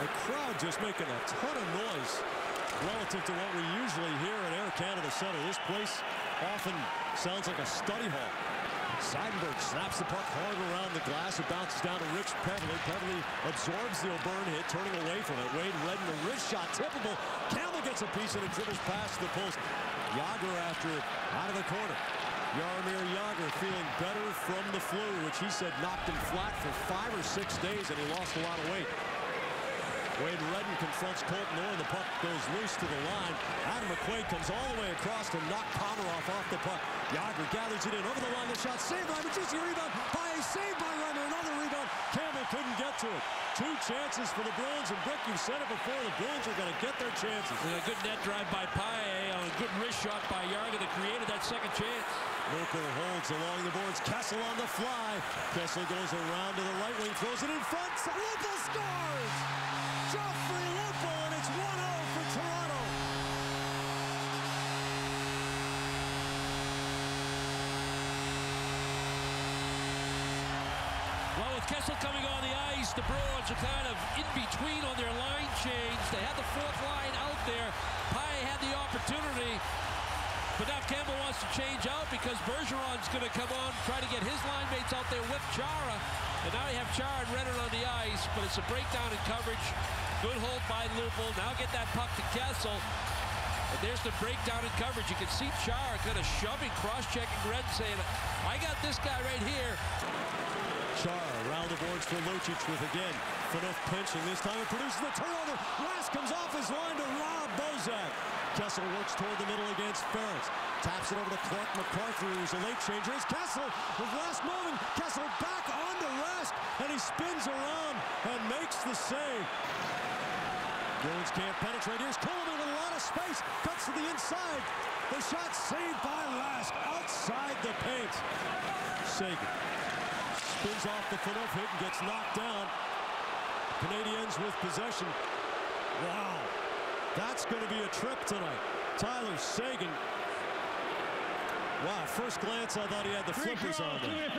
The crowd just making a ton of noise relative to what we usually hear at Air Canada Center. This place often sounds like a study hall. Seidenberg snaps the puck hard around the glass. It bounces down to Rich Peverley. Peverley absorbs the O'Byrne hit, turning away from it. Wade Redden, the wrist shot, tippable. Campbell gets a piece and it dribbles past the post. Jagr after it, out of the corner. Jaromir Jagr feeling better from the flu, which he said knocked him flat for 5 or 6 days, and he lost a lot of weight. Wade Redden confronts Colton Orr. The puck goes loose to the line. Adam McQuaid comes all the way across to knock Komarov off the puck. Jagr gathers it in over the line. The shot saved by Majusi. Rebound by a saved by Reimer. Another rebound. Campbell couldn't get to it. 2 chances for the Bruins. And Brick, you've said it before. The Bruins are going to get their chances. And a good net drive by Paille on a good wrist shot by Jagr that created that second chance. Lupul holds along the boards. Kessel on the fly. Kessel goes around to the right wing. Throws it in front. Lupul scores! Joffrey Lupul, and it's 1-0 for Toronto. Well, with Kessel coming on the ice, the Bruins are kind of in between on their line change. They had the 4th line out there. Paille had the opportunity, but now Campbell wants to change out because Bergeron's going to come on, try to get his line mates out there with Chara. And now you have Chara and Renner on the ice, but it's a breakdown in coverage. Good hold by Lupul. Now get that puck to Kessel. And there's the breakdown in coverage. You can see Chara kind of shoving, cross-checking Red, saying, I got this guy right here. Chara around the boards for Lucic with, again, Phaneuf pinching. This time it produces the turnover. Rask comes off his line to Rob Bozak. Kessel works toward the middle against Ferris. Taps it over to Clark McCarthy, who's a late changer. It's Kessel with Rask moving. Kessel back onto Rask, and he spins around and makes the save. Bruins can't penetrate. Here's Coleman with a lot of space. Cuts to the inside. The shot saved by Rask outside the paint. Seguin spins off the Phaneuf hit and gets knocked down. Canadiens with possession. Wow. That's going to be a trip tonight. Tyler Seguin. Wow, first glance I thought he had the flippers on there.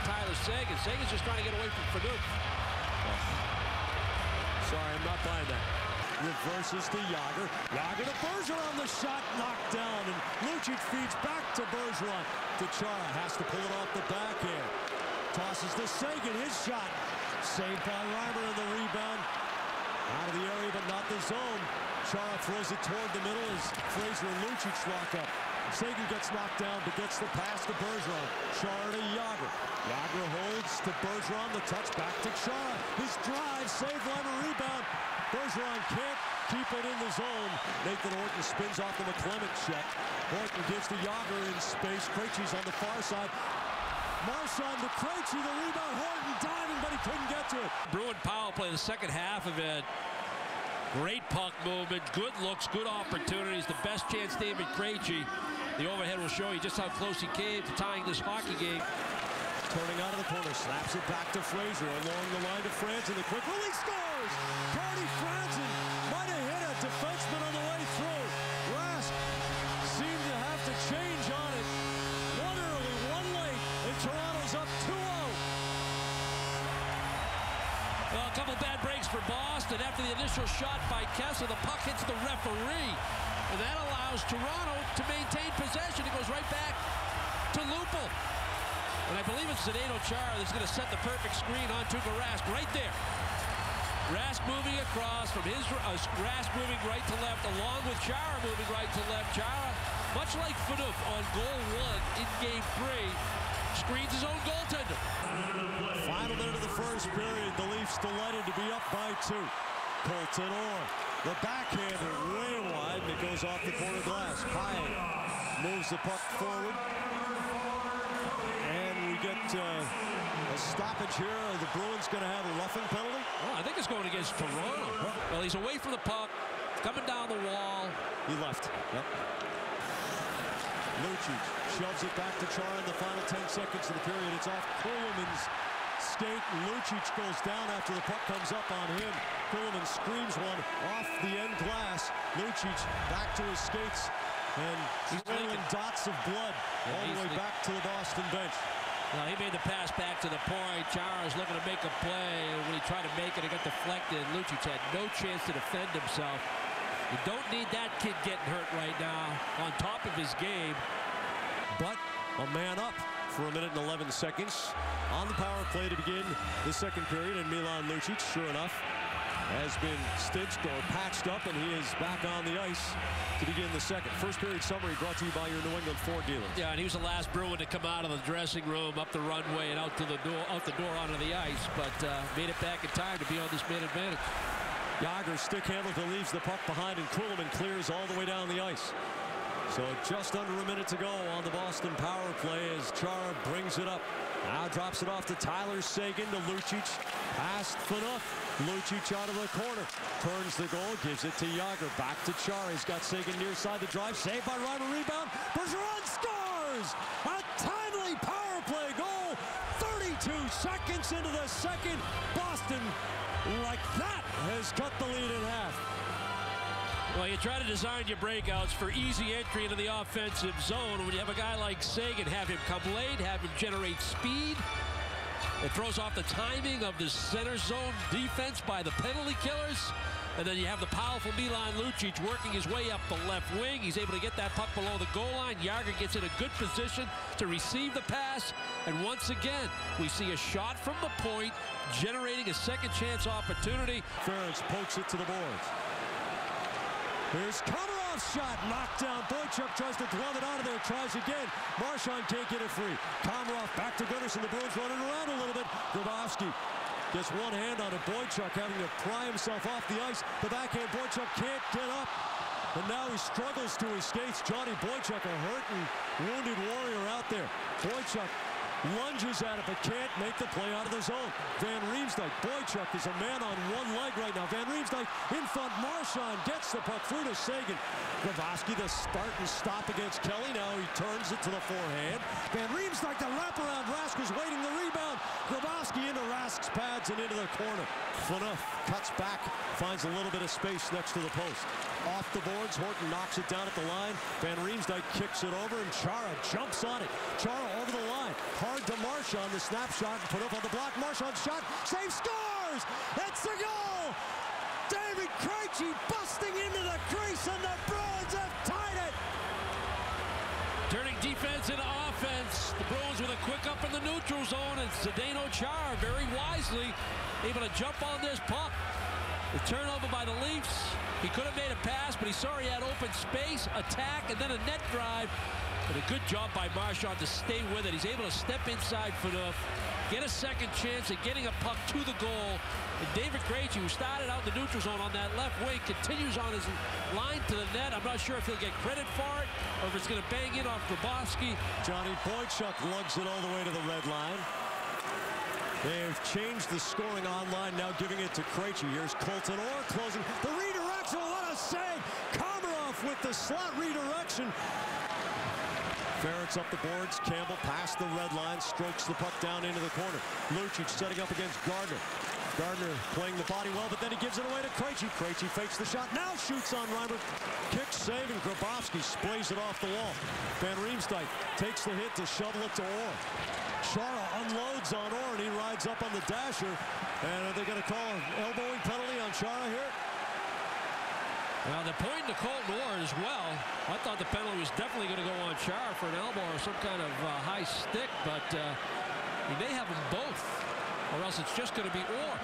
Tyler Seguin. Seguin's just trying to get away from Phaneuf. Oh. Sorry, I'm not buying that. Reverses to Jagr. Jagr to Bergeron. The shot knocked down, and Lucic feeds back to Bergeron. To Chara. Has to pull it off the backhand. Tosses to Seguin. His shot. Saved by Reimer in the rebound. Out of the area, but not the zone. Chara throws it toward the middle as Fraser and Lucic lock up. Seguin gets knocked down, but gets the pass to Bergeron. Chara to Jagr. Jagr holds to Bergeron. The touch back to Chara. His drive, save, Reimer, rebound. Bergeron can't keep it in the zone. Nathan Horton spins off the McClement check. Horton gives to Jagr in space. Krejci's on the far side. Marchand to Krejci, the rebound. Horton diving, but he couldn't get to it. Bruin Powell played the second half of it. Great puck movement, good looks, good opportunities. The best chance, David Krejci. The overhead will show you just how close he came to tying this hockey game. Turning out of the corner, slaps it back to Fraser along the line to Franzen. The quick release scores! Carney Franzen might have hit a defenseman on the way through. Rask seemed to have to change on it. One early, one late, and Toronto's up 2-0. Well, a couple bad breaks for Boston. After the initial shot by Kessel, the puck hits the referee. And that allows Toronto to maintain possession. It goes right back to Lupul. And I believe it's Zdeno Chara that's going to set the perfect screen on Tuukka Rask right there. Rask moving across from his Rask moving right to left, along with Chara moving right to left. Chara, much like Phaneuf on goal 1 in Game 3, screens his own goaltender. Final minute of the first period. The Leafs delighted to be up by 2. Colton Orr, the backhander way wide, and it goes off the corner glass. Paille moves the puck forward. And we get a stoppage here. Are the Bruins going to have a roughing penalty? Oh, I think it's going against Toronto. Well, he's away from the puck, coming down the wall. He left. Yep. Lucic shoves it back to Chara in the final 10 seconds of the period. It's off Coleman's skate. Lucic goes down after the puck comes up on him. Coleman screams one off the end glass. Lucic back to his skates and trailing dots of blood all the way back to the Boston bench. Well, he made the pass back to the point. Chara's looking to make a play. And when he tried to make it, it got deflected. Lucic had no chance to defend himself. You don't need that kid getting hurt right now on top of his game. But a man up for 1 minute and 11 seconds on the power play to begin the second period. And Milan Lucic, sure enough, has been stitched or patched up, and he is back on the ice to begin the second. First period summary brought to you by your New England Ford dealers. Yeah, and he was the last Bruin to come out of the dressing room, up the runway, and out the door onto the ice, but made it back in time to be on this man advantage. Jagr stick handle that leaves the puck behind, and Kuhlman clears all the way down the ice. So just under a minute to go on the Boston power play as Chara brings it up. Now drops it off to Tyler Seguin to Lucic. Past Phaneuf. Lucic out of the corner. Turns the goal. Gives it to Jagr. Back to Chara. He's got Seguin near side the drive. Saved by Reimer. Rebound. Bergeron scores! A timely power play goal. 32 seconds into the second. Boston, like that, has cut the lead in half. Well, you try to design your breakouts for easy entry into the offensive zone. When you have a guy like Seguin, have him come late, have him generate speed. It throws off the timing of the center zone defense by the penalty killers. And then you have the powerful Milan Lucic working his way up the left wing. He's able to get that puck below the goal line. Jagr gets in a good position to receive the pass. And once again, we see a shot from the point, generating a second chance opportunity. Ference pokes it to the boards. Here's Komarov's shot, knocked down. Boychuk tries to glove it out of there, tries again. Marchand can't get it free. Komarov back to Gunnarsson. The Bruins running around a little bit. Grabowski gets one hand on it. Boychuk having to pry himself off the ice. The backhand, Boychuk can't get up. And now he struggles to his skates. Johnny Boychuk, a hurt and wounded warrior out there. Boychuk lunges at it, but can't make the play out of the zone. Van Riemsdyk. Boychuk is a man on one leg right now. Van Riemsdyk in front. Marchand gets the puck through to Seguin. Grabowski, the Spartan stop against Kelly. Now he turns it to the forehand. Van Riemsdyk, the wraparound. Rask is waiting the rebound. Grabowski into Rask's pads and into the corner. Phaneuf cuts back, finds a little bit of space next to the post. Off the boards, Horton knocks it down at the line. Van Riemsdyk kicks it over, and Chara jumps on it. Chara over the line. Hard to Marchand, the snapshot, and Phaneuf on the block. Marchand shot, save, scores! It's a goal! David Krejci busting into the crease, and the Bruins have tied it! Turning defense into offense. The Bruins with a quick up in the neutral zone, and Zdeno Chara very wisely able to jump on this puck. The turnover by the Leafs. He could have made a pass, but he saw he had open space, attack, and then a net drive. But a good job by Marchand to stay with it. He's able to step inside Phaneuf, get a second chance at getting a puck to the goal. And David Krejci, who started out in the neutral zone on that left wing, continues on his line to the net. I'm not sure if he'll get credit for it or if it's going to bang in off Grabowski. Johnny Boychuk lugs it all the way to the red line. They've changed the scoring online, now giving it to Krejci. Here's Colton Orr closing. The redirection, what a save! Komarov with the slot redirection. Ference up the boards. Campbell past the red line, strokes the puck down into the corner. Lucic setting up against Gardner. Gardner playing the body well, but then he gives it away to Krejci. Krejci fakes the shot, now shoots on Reimer. Kick save, and Grabowski sprays it off the wall. Van Riemsdyk takes the hit to shovel it to Orr. Chara unloads on Orr, and he rides up on the dasher. And are they going to call an elbowing penalty on Chara here? Well, they're pointing to Colton Orr as well. I thought the penalty was definitely going to go on Chara for an elbow or some kind of high stick, but he may have them both, or else it's just going to be Orr.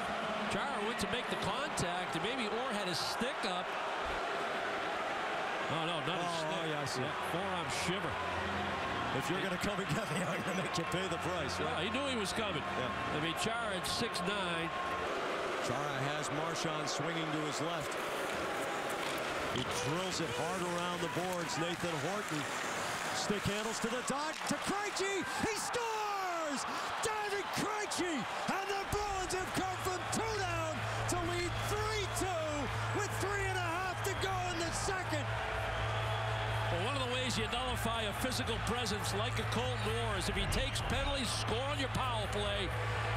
Chara went to make the contact, and maybe Orr had his stick up. Oh, no, not his stick. Yeah, I see. Yeah, forearm shiver. If you're going to come and get me, I'm going to make you pay the price, right? Well, he knew he was coming. Yeah. I mean, Chara at 6'9". Chara has Marchand swinging to his left. He drills it hard around the boards. Nathan Horton stick handles to the dot to Krejci. He scores! David Krejci! And the Bruins have come from 2 down to lead 3-2 with 3.5 to go in the second. Well, one of the ways you nullify a physical presence like a Colton Orr is if he takes penalties, score on your power play.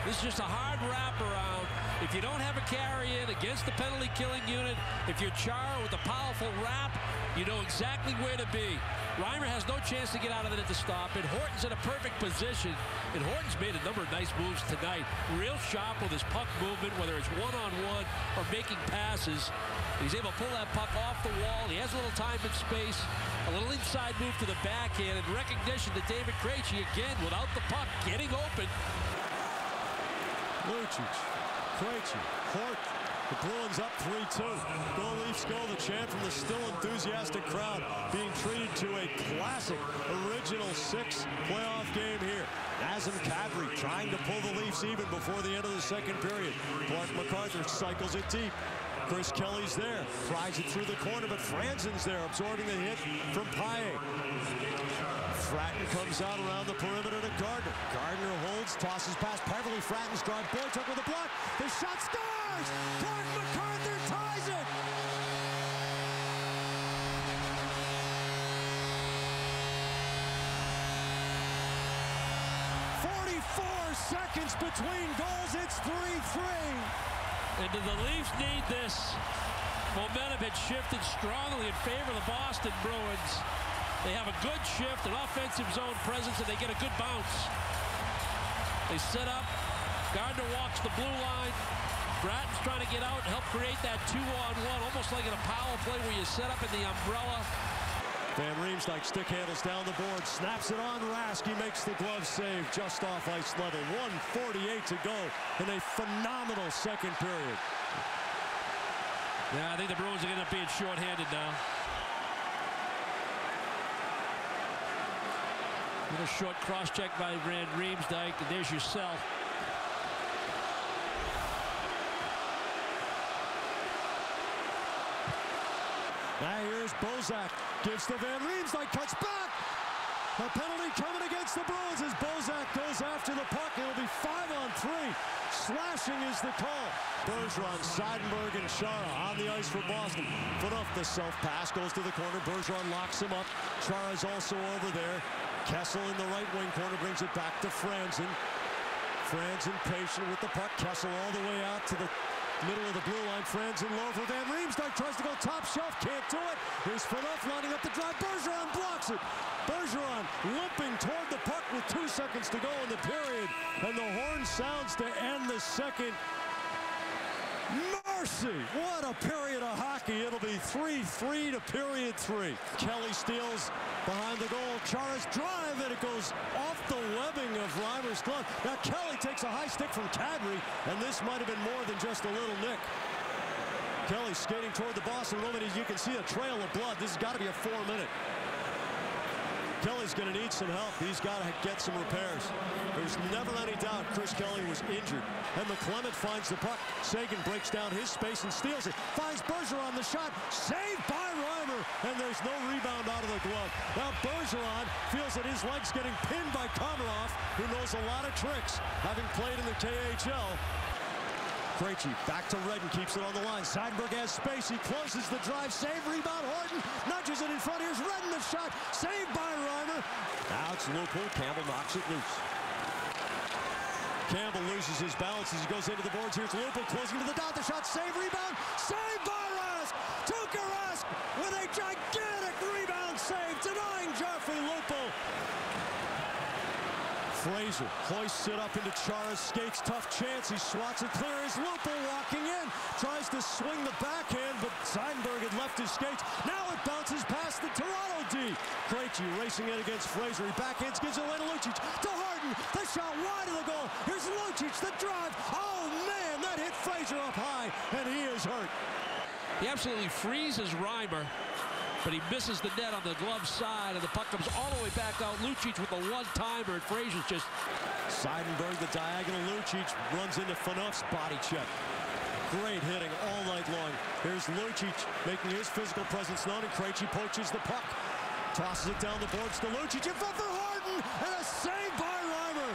This is just a hard wraparound. If you don't have a carry-in against the penalty-killing unit, if you're Chara with a powerful wrap, you know exactly where to be. Reimer has no chance to get out of it at the stop, and Horton's in a perfect position. And Horton's made a number of nice moves tonight. Real sharp with his puck movement, whether it's one-on-one or making passes. He's able to pull that puck off the wall. He has a little time and space, a little inside move to the backhand, and recognition that David Krejci, again, without the puck, getting open. Lucic, Krejci, Horton. The Bruins up 3-2. Go Leafs go, the chant from the still enthusiastic crowd, being treated to a classic original 6 playoff game here. Nazem Kadri trying to pull the Leafs even before the end of the second period. Clark MacArthur cycles it deep. Chris Kelly's there, fries it through the corner, but Franzen's there, absorbing the hit from Paille. Fratton comes out around the perimeter to Gardner. Gardner holds, tosses past Beverly. Fratton's drive. Boychuk with a block. The shot scores! Clark MacArthur ties it! Seconds between goals. It's 3-3. And do the Leafs need this? Momentum had shifted strongly in favor of the Boston Bruins. They have a good shift, an offensive zone presence, and they get a good bounce. They set up. Gardner walks the blue line. Bratton's trying to get out and help create that 2-on-1, almost like in a power play where you set up in the umbrella. Van Riemsdyk stick handles down the board, snaps it on Rask. He makes the glove save just off ice level. 1:48 to go in a phenomenal second period. Yeah, I think the Bruins are going to end up being shorthanded now. A short cross check by Van Riemsdyk, and there's your cell. Now here's Bozak, gives to Van Riemsdyk, cuts back. A penalty coming against the Bruins as Bozak goes after the puck. It'll be 5-on-3. Slashing is the call. Bergeron, Seidenberg, and Chara on the ice for Boston. Foot off the self-pass, goes to the corner. Bergeron locks him up. Chara's also over there. Kessel in the right wing corner brings it back to Franzen. Franzen patient with the puck. Kessel all the way out to the middle of the blue line. Franzen low for Van Riemsdyk. Tries to go top shelf. Can't do it. Here's Phaneuf lining up the drive. Bergeron blocks it. Bergeron limping toward the puck with 2 seconds to go in the period. And the horn sounds to end the second. Mercy! What a period of hockey. It'll be 3-3 to period 3. Kelly steals behind the goal. Chara's drive, and it goes off the webbing of Reimer's glove. Now Kelly takes a high stick from Kadri, and this might have been more than just a little nick. Kelly skating toward the Boston woman. As you can see, a trail of blood. This has got to be a 4-minute. Kelly's going to need some help. He's got to get some repairs. There's never any doubt Chris Kelly was injured. And McClement finds the puck. Seguin breaks down his space and steals it. Finds Bergeron the shot. Saved by Reimer. And there's no rebound out of the glove. Now Bergeron feels that his leg's getting pinned by Komarov, who knows a lot of tricks, having played in the KHL. Krejci back to Redden, keeps it on the line. Seidenberg has space. He closes the drive. Save, rebound. Horton nudges it in front. Here's Redden, the shot. Saved by Reimer. Now it's Lupul. Campbell knocks it loose. Campbell loses his balance as he goes into the boards. Here's Lupul closing to the dot. The shot. Save, rebound. Saved by Rask. Tuukka Rask with a gigantic rebound save, denying Joffrey Lupul. Fraser hoists it up into Chara's skates. Tough chance. He swats it clear. Is Lupul walking in. Tries to swing the backhand, but Seidenberg had left his skates. Now it bounces past the Toronto D. Krejci racing it against Fraser. He backhands, gives it away to Lucic. To Harden. The shot wide of the goal. Here's Lucic. The drive. Oh, man, that hit Fraser up high, and he is hurt. He absolutely freezes Reimer, but he misses the net on the glove side, and the puck comes all the way back out. Lucic with a one-timer, and Fraser's just... Seidenberg, the diagonal. Lucic runs into Phaneuf's body check. Great hitting all night long. Here's Lucic making his physical presence known, and Krejci poaches the puck. Tosses it down the boards to Lucic. In front for Harden, and a save by Reimer.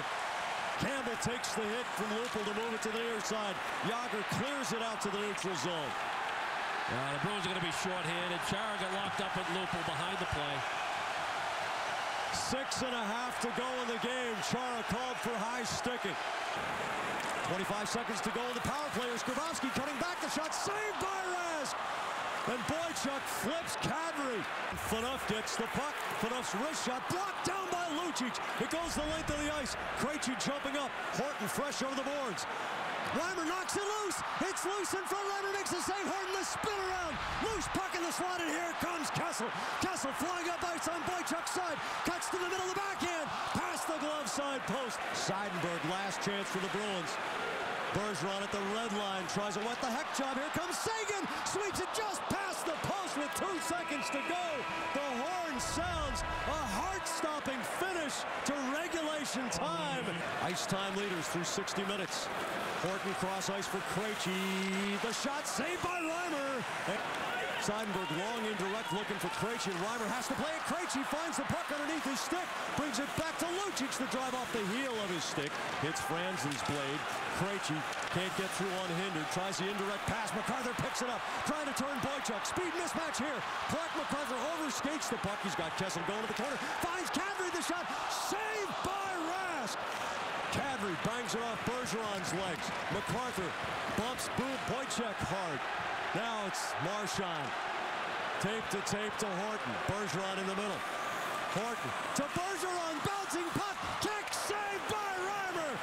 Campbell takes the hit from Lupul to move it to the near side. Jágr clears it out to the neutral zone. The Bruins are going to be shorthanded. Chara got locked up with Lupul behind the play. 6.5 to go in the game. Chara called for high sticking. 25 seconds to go in the power play. Grabowski cutting back. The shot saved by Rask. And Boychuk flips Kadri. Phaneuf gets the puck. Phaneuf's wrist shot blocked down by Lucic. It goes the length of the ice. Krejci jumping up. Horton fresh over the boards. Reimer knocks it loose. It's loose in front. Reimer makes the save. Horton the spin around. Loose puck in the slot, and here comes Kessel. Kessel flying up ice on Boychuk's side. Cuts to the middle of the backhand. Past the glove side post. Seidenberg, last chance for the Bruins. Bergeron at the red line. Tries a what the heck job. Here comes Seguin. Sweeps it just past the post with 2 seconds to go. The horn sounds. A heart-stopping finish to regulation time. Ice time leaders through 60 minutes. Horton cross ice for Krejci. The shot saved by Reimer. Seidenberg long indirect looking for Krejci. Reimer has to play it. Krejci finds the puck underneath his stick. Brings it back to Lucic. The drive off the heel of his stick. Hits Franzen's blade. Krejci can't get through unhindered. Tries the indirect pass. MacArthur picks it up. Trying to turn Boychuk. Speed mismatch here. Clark MacArthur overskates the puck. He's got Kessel going to the corner. Finds Kadri. The shot saved by Rask. Kadri bangs it off Bergeron's legs. MacArthur bumps Boychuk hard. Now it's Marchand. Tape to Horton. Bergeron in the middle. Horton to Bergeron. Bouncing puck. Kick saved by Reimer.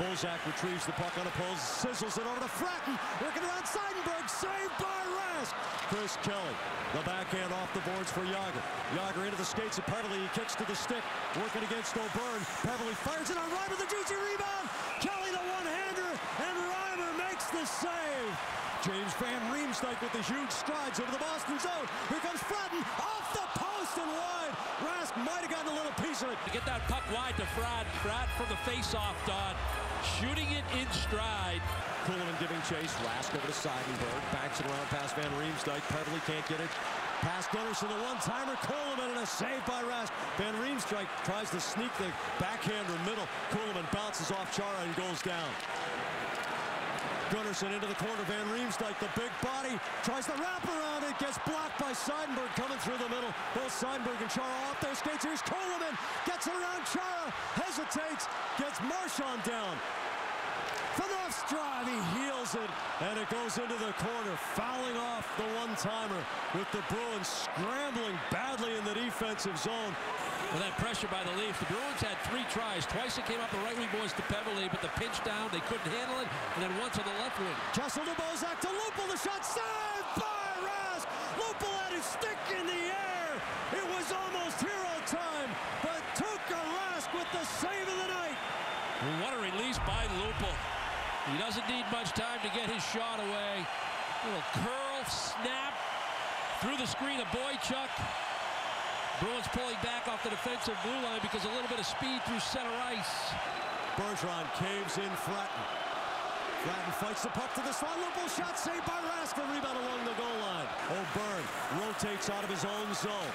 Bozak retrieves the puck unopposed. Sizzles it over to Fratton. Working around Seidenberg. Saved by Rask. Chris Kelly. The backhand off the boards for Jagr. Jagr into the skates of Peverley. He kicks to the stick. Working against O'Byrne. Peverley fires it on Reimer. The juicy rebound. Kelly the one-hander. And Reimer makes the save. James Van Riemsdyk with the huge strides over the Boston zone. Here comes Fratton off the post and wide. Rask might have gotten a little piece of it. To get that puck wide to Frad. Frad from the face-off, Don. Shooting it in stride. Kuhlman giving chase. Rask over to Seidenberg. Backs it around past Van Riemsdyk. Peverley can't get it. Past Gunnarsson, the one-timer. Kuhlman and a save by Rask. Van Riemsdyk tries to sneak the backhander middle. Kuhlman bounces off Chara and goes down. Gunnarsson into the corner. Van Riemsdyk, the big body, tries to wrap around it, gets blocked by Seidenberg coming through the middle. Both Seidenberg and Chara off their skates. Here's Kuhlman, gets it around Chara, hesitates, gets Marchand down. Phaneuf's drive, he heals it, and it goes into the corner, fouling off the one-timer with the Bruins scrambling badly in the defensive zone. With that pressure by the Leafs, the Bruins had 3 tries. Twice it came up the right wing boys to Peverley, but the pinch down, they couldn't handle it, and then once on the left wing. Kessel to Bozak to Lupul, the shot saved by Rask. Lupul had his stick in the air. It was almost hero time, but Tuukka Rask with the save of the night. What a release by Lupul. He doesn't need much time to get his shot away. Little curl, snap, through the screen of Boychuk. Bruins pulling back off the defensive blue line because a little bit of speed through center ice. Bergeron caves in Fratton. Fratton fights the puck to the slot. Lupul shot saved by Rask. The rebound along the goal line. O'Byrne rotates out of his own zone.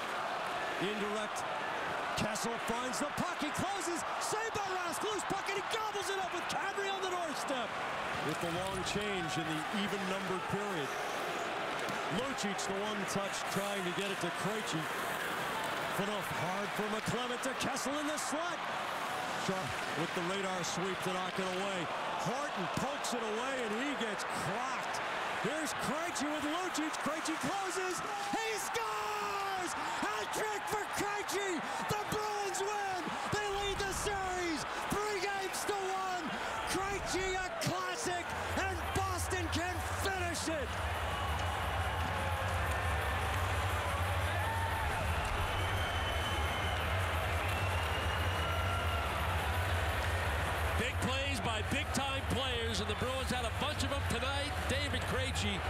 Indirect. Kessel finds the puck. He closes. Saved by Rask. Loose puck, and he gobbles it up with Kadri on the doorstep. With the long change in the even-numbered period. Lucic, the one touch, trying to get it to Krejci. Phaneuf hard for McClement to Kessel in the slot. Sharp with the radar sweep to knock it away. Horton pokes it away, and he gets clocked. Here's Krejci with Lucic. Krejci closes. He scores! Hat-trick for Krejci! The Bruins win! They lead the series 3-1. Krejci, a classic, and Boston can finish it. Big plays by big-time players, and the Bruins had a bunch of them tonight. David Krejci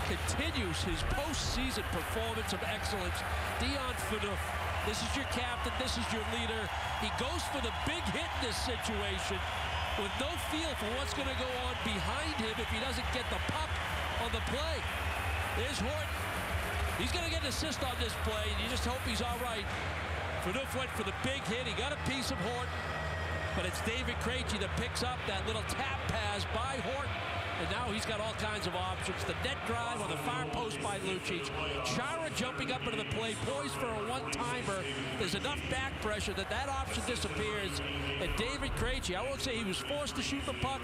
continues his postseason performance of excellence. Dion Phaneuf, this is your captain, this is your leader. He goes for the big hit in this situation with no feel for what's going to go on behind him if he doesn't get the puck on the play. There's Horton. He's going to get an assist on this play, and you just hope he's all right. Phaneuf went for the big hit. He got a piece of Horton. But it's David Krejci that picks up that little tap pass by Horton. and now he's got all kinds of options. The net drive on the far post by Lucic. Chara jumping up into the play, poised for a one-timer. There's enough back pressure that option disappears. And David Krejci, I won't say he was forced to shoot the puck.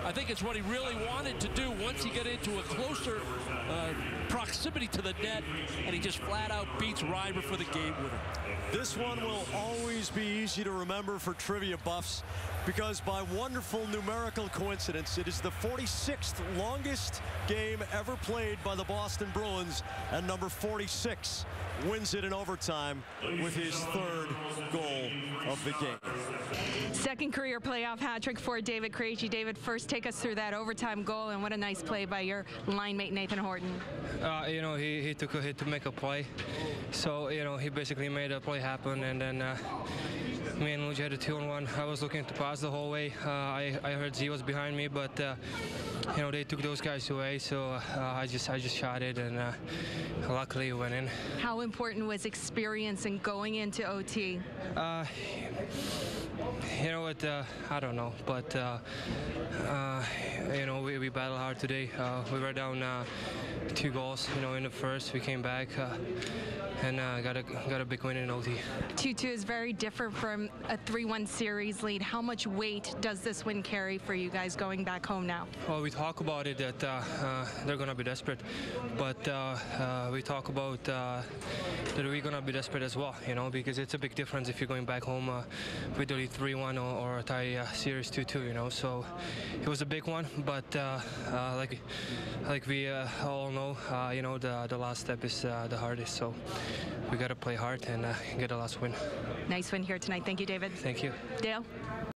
I think it's what he really wanted to do once he got into a closer proximity to the net, and he just flat out beats Reimer for the game winner. This one will always be easy to remember for trivia buffs, because by wonderful numerical coincidence, it is the 46th longest game ever played by the Boston Bruins, and number 46 wins it in overtime with his third goal of the game. Second career playoff hat trick for David Krejci. David, first take us through that overtime goal, and what a nice play by your line mate Nathan Horton. You know, he took a hit to make a play, so you know he basically made a play happen, and then me and Lucic had a 2-on-1. I was looking to pass the whole way. I heard Z was behind me, but you know, they took those guys away, so I just shot it, and luckily it went in. How important was experience in going into OT? You know what? I don't know, but you know, we battled hard today. We were down 2 goals, you know, in the first. We came back and got a big win in OT. 2-2 is very different from a 3-1 series lead. How much weight does this win carry for you guys going back home now? Well, we talk about it that they're gonna be desperate, but we talk about that we're gonna be desperate as well, you know, because it's a big difference if you're going back home with the lead 3-1 or a tie series 2-2, you know. So it was a big one, but like we all know, you know, the last step is the hardest. So we got to play hard and get a last win. Nice win here tonight. Thank you, David. Thank you. Dale?